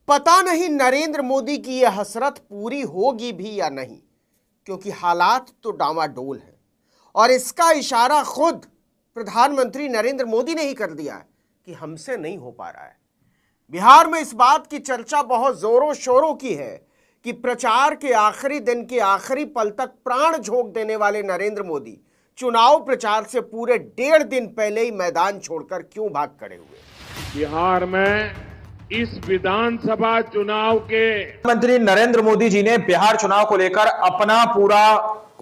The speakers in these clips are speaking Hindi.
पता नहीं नरेंद्र मोदी की यह हसरत पूरी होगी भी या नहीं, क्योंकि हालात तो डामाडोल हैं और इसका इशारा खुद प्रधानमंत्री नरेंद्र मोदी ने ही कर दिया है कि हमसे नहीं हो पा रहा है। बिहार में इस बात की चर्चा बहुत जोरों शोरों की है कि प्रचार के आखिरी दिन के आखिरी पल तक प्राण झोंक देने वाले नरेंद्र मोदी चुनाव प्रचार से पूरे 1.5 दिन पहले ही मैदान छोड़कर क्यों भाग खड़े हुए। बिहार में इस विधानसभा चुनाव के प्रधानमंत्री नरेंद्र मोदी जी ने बिहार चुनाव को लेकर अपना पूरा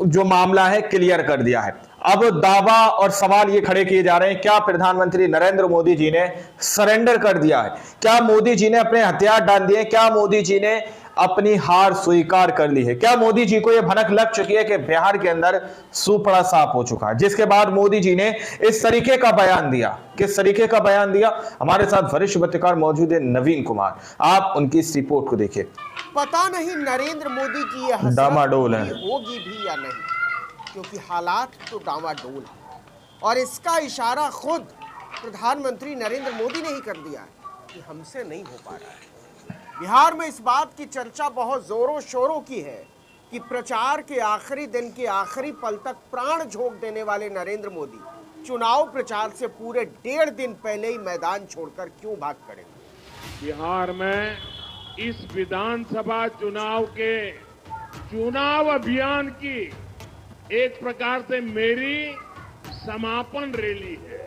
जो मामला है क्लियर कर दिया है। अब दावा और सवाल ये खड़े किए जा रहे हैं, क्या प्रधानमंत्री नरेंद्र मोदी जी ने सरेंडर कर दिया है? क्या मोदी जी ने अपने हथियार डाल दिए? क्या मोदी जी ने अपनी हार स्वीकार कर ली है? क्या मोदी जी को यह भनक लग चुकी है कि बिहार के अंदर सूपड़ा साफ हो चुका है? जिसके बाद मोदी जी ने इस तरीके का बयान दिया। किस तरीके का बयान दिया? हमारे साथ वरिष्ठ पत्रकार मौजूद है नवीन कुमार, आप उनकी इस रिपोर्ट को देखिए। पता नहीं नरेंद्र मोदी की यह हसरत डामाडोल है, होगी भी या नहीं, क्योंकि हालात तो डामाडोल है और इसका इशारा खुद प्रधानमंत्री नरेंद्र मोदी ने ही कर दिया है कि हमसे नहीं हो पा रहा है। बिहार में इस बात की चर्चा बहुत जोरों शोरों की है कि प्रचार के आखिरी दिन के आखिरी पल तक प्राण झोंक देने वाले नरेंद्र मोदी चुनाव प्रचार से पूरे 1.5 दिन पहले ही मैदान छोड़कर क्यों भाग खड़े हुए। बिहार में इस विधानसभा चुनाव के चुनाव अभियान की एक प्रकार से मेरी समापन रैली है।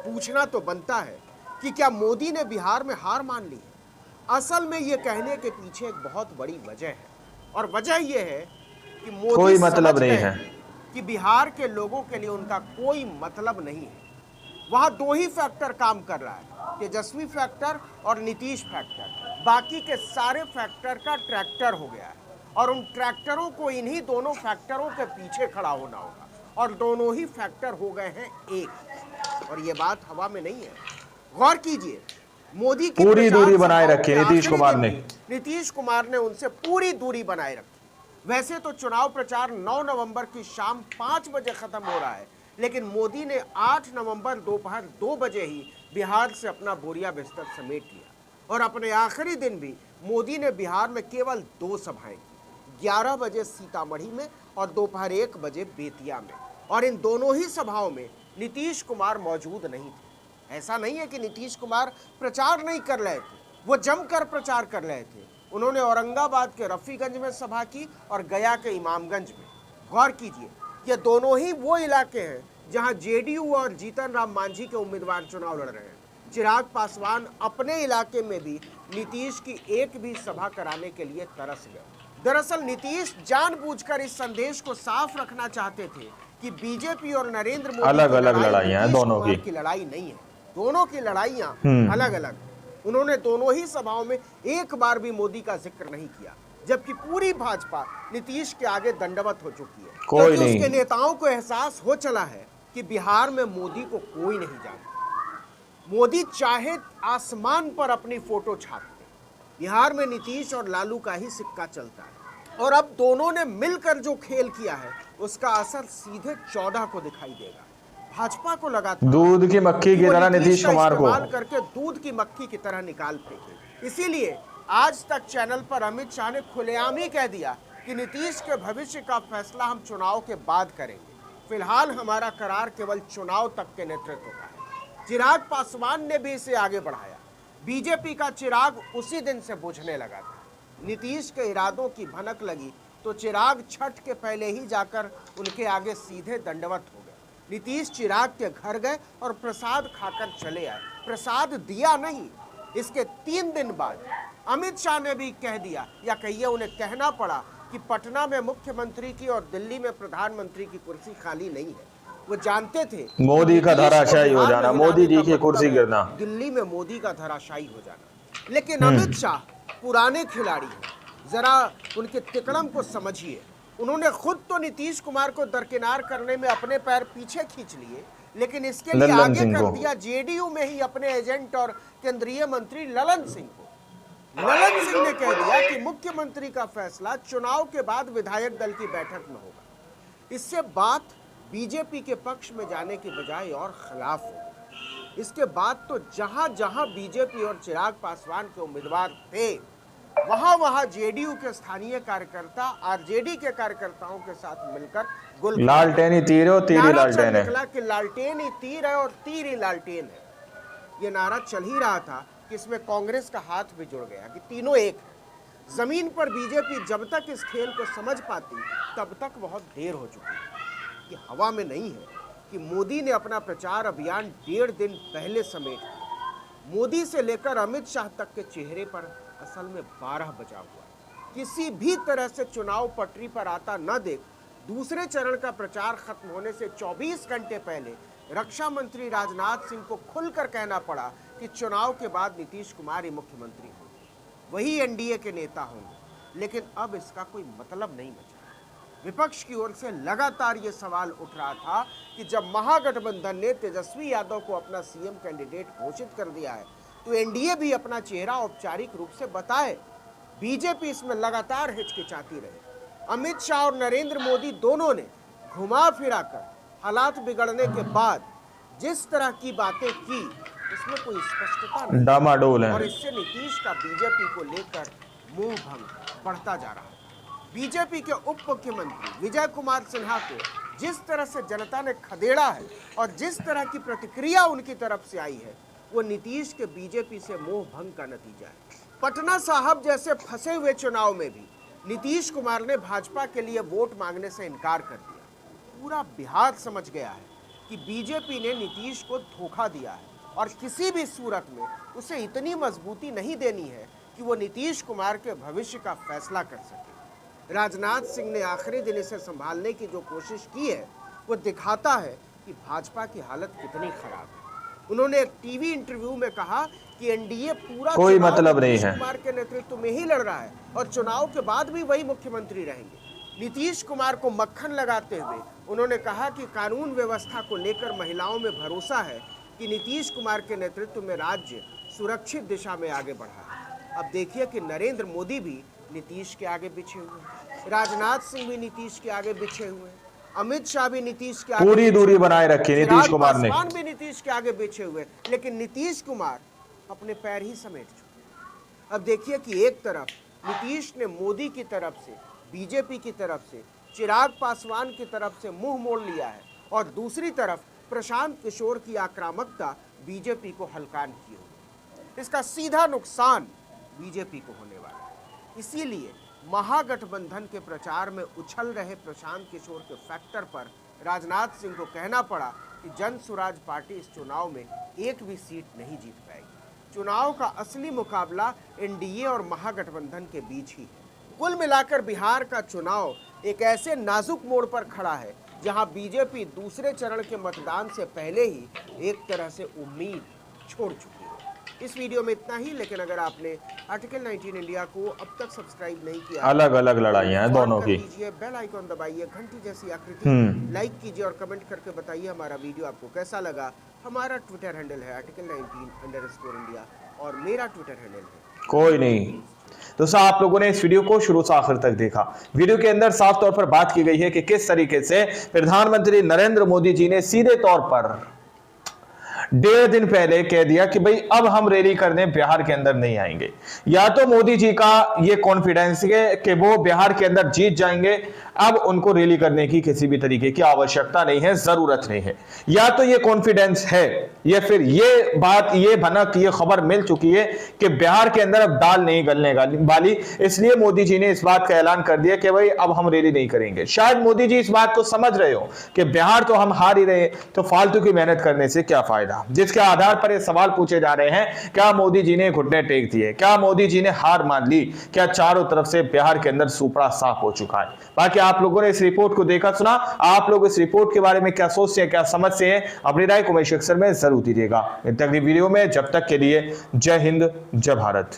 पूछना तो बनता है कि क्या मोदी ने बिहार में हार मान ली? असल में ये कहने के पीछे एक बहुत बड़ी वजह है और वजह ये है कि मोदी कोई मतलब नहीं है कि बिहार के लोगों के लिए उनका कोई मतलब नहीं है। वहां 2 ही फैक्टर काम कर रहा है, तेजस्वी फैक्टर और नीतीश फैक्टर। बाकी के सारे फैक्टर का ट्रैक्टर हो गया है और उन ट्रैक्टरों को इन्हीं दोनों फैक्टरों के पीछे खड़ा होना होगा और दोनों ही फैक्टर हो गए हैं एक। और ये बात हवा में नहीं है। गौर कीजिए, मोदी की पूरी दूरी बनाए रखी नीतीश कुमार ने उनसे पूरी दूरी बनाए रखी। वैसे तो चुनाव प्रचार 9 नवंबर की शाम 5 बजे खत्म हो रहा है, लेकिन मोदी ने 8 नवंबर दोपहर 2 बजे ही बिहार से अपना बोरिया बिस्तर समेट लिया और अपने आखिरी दिन भी मोदी ने बिहार में केवल 2 सभाएं की, 11 बजे सीतामढ़ी में और दोपहर 1 बजे बेतिया में। और इन दोनों ही सभाओं में नीतीश कुमार मौजूद नहीं थे। ऐसा नहीं है कि नीतीश कुमार प्रचार नहीं कर रहे थे, वो जमकर प्रचार कर रहे थे। उन्होंने औरंगाबाद के रफीगंज में सभा की और गया के इमामगंज में। गौर कीजिए, ये दोनों ही वो इलाके हैं जहां जेडीयू और जीतन राम मांझी के उम्मीदवार चुनाव लड़ रहे हैं। चिराग पासवान अपने इलाके में भी नीतीश की एक भी सभा कराने के लिए तरस गए। दरअसल नीतीश जानबूझकर इस संदेश को साफ रखना चाहते थे कि बीजेपी और नरेंद्र मोदी अलग अलग लड़ाइयां हैं, दोनों की लड़ाई नहीं है, दोनों की लड़ाइयां अलग अलग। उन्होंने दोनों ही सभाओं में एक बार भी मोदी का जिक्र नहीं किया, जबकि पूरी भाजपा नीतीश के आगे दंडवत हो चुकी है, क्योंकि उसके नेताओं को एहसास हो चला है कि बिहार में मोदी को कोई नहीं जानता। मोदी चाहे आसमान पर अपनी फोटो छाप दे, बिहार में नीतीश और लालू का ही सिक्का चलता है। और अब दोनों ने मिलकर जो खेल किया है उसका असर सीधे 14 को दिखाई देगा। भाजपा को लगा था दूध की मक्खी की तरह नीतीश कुमार को करके दूध की मक्खी की तरह निकाल फेंके। इसीलिए आज तक चैनल पर अमित शाह ने खुलेआम ही कह दिया कि नीतीश के भविष्य का फैसला हम चुनाव के बाद करेंगे। फिलहाल हमारा करार केवल चुनाव तक के नेतृत्व का है। चिराग पासवान ने भी इसे आगे बढ़ाया। बीजेपी का चिराग उसी दिन से बुझने लगा था। नीतीश के इरादों की भनक लगी तो चिराग छठ के पहले ही जाकर उनके आगे सीधे दंडवत हो गए। नीतीश चिराग के घर गए और प्रसाद खाकर चले आए। प्रसाद दिया नहीं, इसके 3 दिन बाद अमित शाह ने भी कह दिया, या कहिए उन्हें कहना पड़ा कि पटना में मुख्यमंत्री की और दिल्ली में प्रधानमंत्री की कुर्सी खाली नहीं है। वो जानते थे मोदी का धराशायी हो जाना, मोदी जी की कुर्सी गिरना, दिल्ली में मोदी का धराशायी हो जाना। लेकिन अमित शाह पुराने खिलाड़ी हैं, जरा उनके तिकड़म को समझिए। उन्होंने खुद तो नीतीश कुमार को दरकिनार करने में अपने पैर पीछे खींच लिए, लेकिन इसके लिए आगे कर दिया जेडीयू में ही अपने एजेंट और केंद्रीय मंत्री ललन सिंह को। ललन सिंह ने कह दिया कि मुख्यमंत्री का फैसला चुनाव के बाद विधायक दल की बैठक में होगा। इससे बात बीजेपी के पक्ष में जाने की बजाय और खिलाफ हो। इसके बाद तो जहां जहां बीजेपी और चिराग पासवान के उम्मीदवार थे वहां जेडीयू के स्थानीय कार्यकर्ता आरजेडी के कार्यकर्ताओं के साथ मिलकर गुल लालटेन ही तीर है और तीर ही नारा चल लालटेन है। निकला कि लालटेन ही तीर है और तीर ही लालटेन है। ये नारा चल ही रहा था कि इसमें कांग्रेस का हाथ भी जुड़ गया कि तीनों एक है। जमीन पर बीजेपी जब तक इस खेल को समझ पाती तब तक बहुत देर हो चुकी है। कि हवा में नहीं है कि मोदी ने अपना प्रचार अभियान 1.5 दिन पहले समेट लिया। मोदी से लेकर अमित शाह तक के चेहरे पर असल में 12 बजा हुआ है। किसी भी तरह से चुनाव पटरी पर आता न देख दूसरे चरण का प्रचार खत्म होने से 24 घंटे पहले रक्षा मंत्री राजनाथ सिंह को खुलकर कहना पड़ा कि चुनाव के बाद नीतीश कुमार ही मुख्यमंत्री होंगे, वही एनडीए के नेता होंगे। लेकिन अब इसका कोई मतलब नहीं बचा। विपक्ष की ओर से लगातार ये सवाल उठ रहा था कि जब महागठबंधन ने तेजस्वी यादव को अपना सीएम कैंडिडेट घोषित कर दिया है तो एनडीए भी अपना चेहरा औपचारिक रूप से बताए। बीजेपी इसमें लगातार हिचकिचाती रही। अमित शाह और नरेंद्र मोदी दोनों ने घुमा फिरा कर हालात बिगड़ने के बाद जिस तरह की बातें की इसमें कोई स्पष्टता नहीं डामाडोल है और इससे नीतीश का बीजेपी को लेकर मोह भंग बढ़ता जा रहा है। बीजेपी के उप मुख्यमंत्री विजय कुमार सिन्हा को जिस तरह से जनता ने खदेड़ा है और जिस तरह की प्रतिक्रिया उनकी तरफ से आई है वो नीतीश के बीजेपी से मोह भंग का नतीजा है। पटना साहब जैसे फंसे हुए चुनाव में भी नीतीश कुमार ने भाजपा के लिए वोट मांगने से इनकार कर दिया। पूरा बिहार समझ गया है कि बीजेपी ने नीतीश को धोखा दिया है और किसी भी सूरत में उसे इतनी मजबूती नहीं देनी है कि वो नीतीश कुमार के भविष्य का फैसला कर सके। राजनाथ सिंह ने आखिरी दिन इसे संभालने की जो कोशिश की है वो दिखाता है कि भाजपा की हालत कितनी खराब है। उन्होंने एक टीवी इंटरव्यू में कहा कि एनडीए पूरा कोई मतलब नहीं नीतीश है। कुमार के नेतृत्व में ही लड़ रहा है और चुनाव के बाद भी वही मुख्यमंत्री रहेंगे। नीतीश कुमार को मक्खन लगाते हुए उन्होंने कहा कि कानून व्यवस्था को लेकर महिलाओं में भरोसा है कि नीतीश कुमार के नेतृत्व में राज्य सुरक्षित दिशा में आगे बढ़ा है। अब देखिए कि नरेंद्र मोदी भी नीतीश के आगे बिछे हुए हैं, राजनाथ सिंह भी नीतीश के आगे बिछे हुए हैं, अमित शाह भी नीतीश के आगे पूरी दूरी बनाए रखी नीतीश चिराग कुमार ने। पासवान भी नीतीश के आगे बिछे हुए, लेकिन नीतीश कुमार अपने पैर ही समेट चुके हैं। अब देखिए कि एक तरफ नीतीश ने मोदी की तरफ से, बीजेपी की तरफ से, चिराग पासवान की तरफ से मुंह मोड़ लिया है और दूसरी तरफ प्रशांत किशोर की आक्रामकता बीजेपी को हलकान की होगी। इसका सीधा नुकसान बीजेपी को होने वाला है। इसीलिए महागठबंधन के प्रचार में उछल रहे प्रशांत किशोर के फैक्टर पर राजनाथ सिंह को कहना पड़ा कि जन स्वराज पार्टी इस चुनाव में एक भी सीट नहीं जीत पाएगी। चुनाव का असली मुकाबला एनडीए और महागठबंधन के बीच ही है। कुल मिलाकर बिहार का चुनाव एक ऐसे नाजुक मोड़ पर खड़ा है जहां बीजेपी दूसरे चरण के मतदान से पहले ही एक तरह से उम्मीद छोड़ चुकी है। इस वीडियो में इतना ही, लेकिन अगर आपने आर्टिकल 19 इंडिया को अब तक सब्सक्राइब नहीं किया, अलग अलग लड़ाइयां हैं दोनों की। बेल आइकॉन दबाइए, घंटी जैसी आकृति लाइक कीजिए और कमेंट करके बताइए हमारा वीडियो आपको कैसा लगा। हमारा ट्विटर हैंडल है @19_India और मेरा ट्विटर हैंडल है कोई नहीं। दोस्तों, आप लोगों ने इस वीडियो को शुरू से आखिर तक देखा। वीडियो के अंदर साफ तौर पर बात की गई है कि किस तरीके से प्रधानमंत्री नरेंद्र मोदी जी ने सीधे तौर पर 1.5 दिन पहले कह दिया कि भाई अब हम रैली करने बिहार के अंदर नहीं आएंगे। या तो मोदी जी का ये कॉन्फिडेंस है कि वो बिहार के अंदर जीत जाएंगे, अब उनको रैली करने की किसी भी तरीके की आवश्यकता नहीं है, जरूरत नहीं है। या तो ये कॉन्फिडेंस है या फिर ये बात, ये भनक, ये खबर मिल चुकी है कि बिहार के अंदर अब दाल नहीं गलने वाली, इसलिए मोदी जी ने इस बात का ऐलान कर दिया कि भाई अब हम रैली नहीं करेंगे। शायद मोदी जी इस बात को समझ रहे हो कि बिहार तो हम हार ही रहे, तो फालतू की मेहनत करने से क्या फायदा। जिसके आधार पर ये सवाल पूछे जा रहे हैं, क्या मोदी जी ने घुटने टेक दिए, क्या मोदी जी ने हार मान ली, क्या चारों तरफ से बिहार के अंदर सुपड़ा साफ हो चुका है। बाकी आप लोगों ने इस रिपोर्ट को देखा सुना, आप लोग इस रिपोर्ट के बारे में क्या सोचते हैं, क्या समझते हैं, अपनी राय कमेंट सेक्शन में जरूर दीजिएगा। अगली वीडियो में जब तक के लिए जय हिंद, जय भारत।